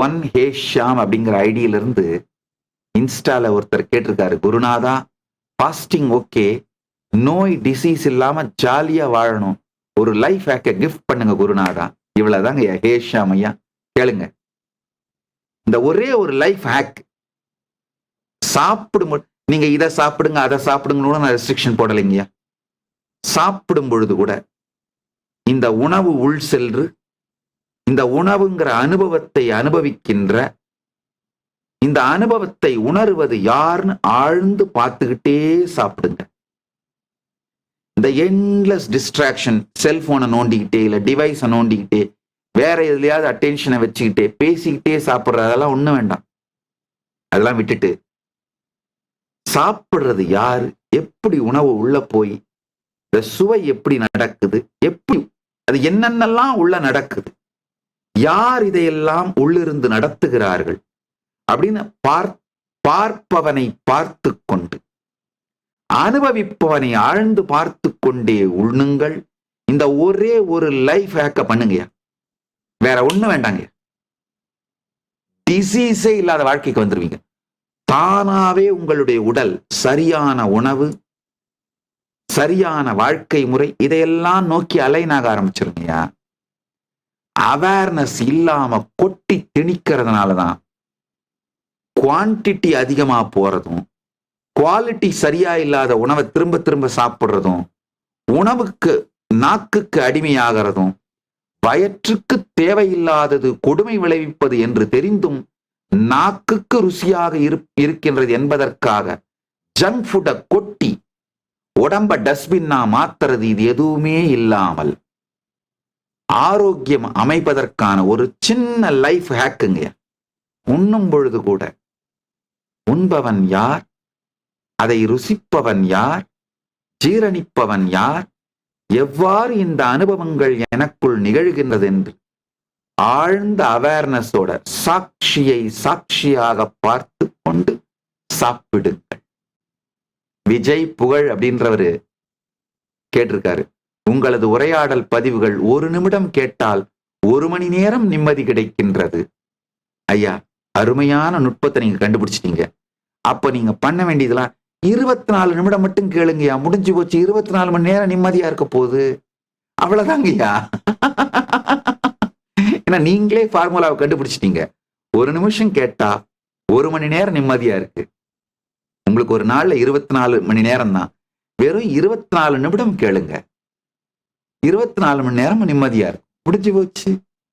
One ஹே ஷாம் அப்படிங்கிற ஐடியில இருந்து இன்ஸ்டால ஒருத்தர் கேட்டிருக்காரு, குருநாதா ஃபாஸ்டிங் ஓகே, நோய் டிசீஸ் இல்லாம ஜாலியா வாழணும், ஒரு லைஃப் ஹேக்க கிஃப்ட் பண்ணுங்க குருநாதா. இவ்வளவுதாங்க ஹே ஷாம் ஐயா. கேளுங்க, இந்த ஒரே ஒரு லைஃப் ஹேக். சாப்பிடும், நீங்க இதை சாப்பிடுங்க அதை சாப்பிடுங்கன்னு நான் ரெஸ்ட்ரிக்ஷன் போடலைங்கய்யா. சாப்பிடும் பொழுது கூட இந்த உணவு உள் சென்று இந்த உணவுங்கிற அனுபவத்தை அனுபவிக்கின்ற, இந்த அனுபவத்தை உணர்வது யாருன்னு ஆழ்ந்து பார்த்துக்கிட்டே சாப்பிடுங்க. இந்த என்லெஸ் டிஸ்ட்ராக்ஷன், செல்போனை நோண்டிக்கிட்டே இல்ல டிவைஸை நோண்டிக்கிட்டே வேற எதுலயாவது அட்டென்ஷனை வச்சுக்கிட்டே பேசிக்கிட்டே சாப்பிட்றதெல்லாம் ஒண்ணும் வேண்டாம். அதெல்லாம் விட்டுட்டு சாப்பிடுறது யாரு, எப்படி உணவு உள்ள போய் இந்த சுவை எப்படி நடக்குது, எப்படி அது என்னென்னலாம் உள்ள நடக்குது, யார் இதையெல்லாம் உள்ளிருந்து நடத்துகிறார்கள் அப்படின்னு பார்ப்பவனை பார்த்து கொண்டு அனுபவிப்பவனை ஆழ்ந்து பார்த்து கொண்டே உண்ணுங்கள். இந்த ஒரே ஒரு லைஃப் ஹேக்க பண்ணுங்க, வேற ஒண்ணும் வேண்டாங்க. டிசீஸே இல்லாத வாழ்க்கைக்கு வந்துருவீங்க. தானாவே உங்களுடைய உடல் சரியான உணவு, சரியான வாழ்க்கை முறை இதையெல்லாம் நோக்கி அலைனாக ஆரம்பிச்சிருங்கயா. அவேர்னஸ் இல்லாம கொட்டி திணிக்கிறதுனாலதான் குவான்டிட்டி அதிகமா போறதும், குவாலிட்டி சரியா இல்லாத உணவை திரும்ப திரும்ப சாப்பிடுறதும், உணவுக்கு நாக்குக்கு அடிமையாகிறதும், வயிற்றுக்கு தேவையில்லாதது கொடுமை விளைவிப்பது என்று தெரிந்தும் நாக்குக்கு ருசியாக இருக்கின்றது என்பதற்காக ஜங்க் ஃபுட்டை கொட்டி உடம்ப டஸ்ட்பின்னா மாத்துறது, இது எதுவுமே இல்லாமல் ஆரோக்கியம் அமைப்பதற்கான ஒரு சின்ன லைஃப் ஹேக்குங்க. உண்ணும் பொழுது கூட உண்பவன் யார், அதை ருசிப்பவன் யார், ஜீரணிப்பவன் யார், எவ்வாறு இந்த அனுபவங்கள் எனக்குள் நிகழ்கின்றது என்று ஆழ்ந்த அவேர்னஸோட சாட்சியை சாட்சியாக பார்த்து கொண்டு சாப்பிடுங்கள். விஜய் புகழ் அப்படின்றவரு கேட்டிருக்காரு, உங்களது உரையாடல் பதிவுகள் 1 நிமிடம் கேட்டால் 1 மணி நேரம் நிம்மதி கிடைக்கின்றது. ஐயா, அருமையான நுட்பத்தை நீங்க கண்டுபிடிச்சிட்டீங்க. அப்ப நீங்க பண்ண வேண்டியதெல்லாம் 24 நிமிடம் மட்டும் கேளுங்கய்யா, முடிஞ்சு போச்சு. 24 மணி நேரம் நிம்மதியா இருக்க போகுது, அவ்வளவுதாங்கய்யா. ஏன்னா நீங்களே ஃபார்முலாவை கண்டுபிடிச்சிட்டீங்க. 1 நிமிஷம் கேட்டா 1 மணி நேரம் நிம்மதியா இருக்கு. உங்களுக்கு ஒரு நாள்ல 24 மணி நேரம் தான், வெறும் 24 நிமிடம் கேளுங்க, 24 மணி நேரம் நிம்மதியா இருக்கு, முடிஞ்சு போச்சு.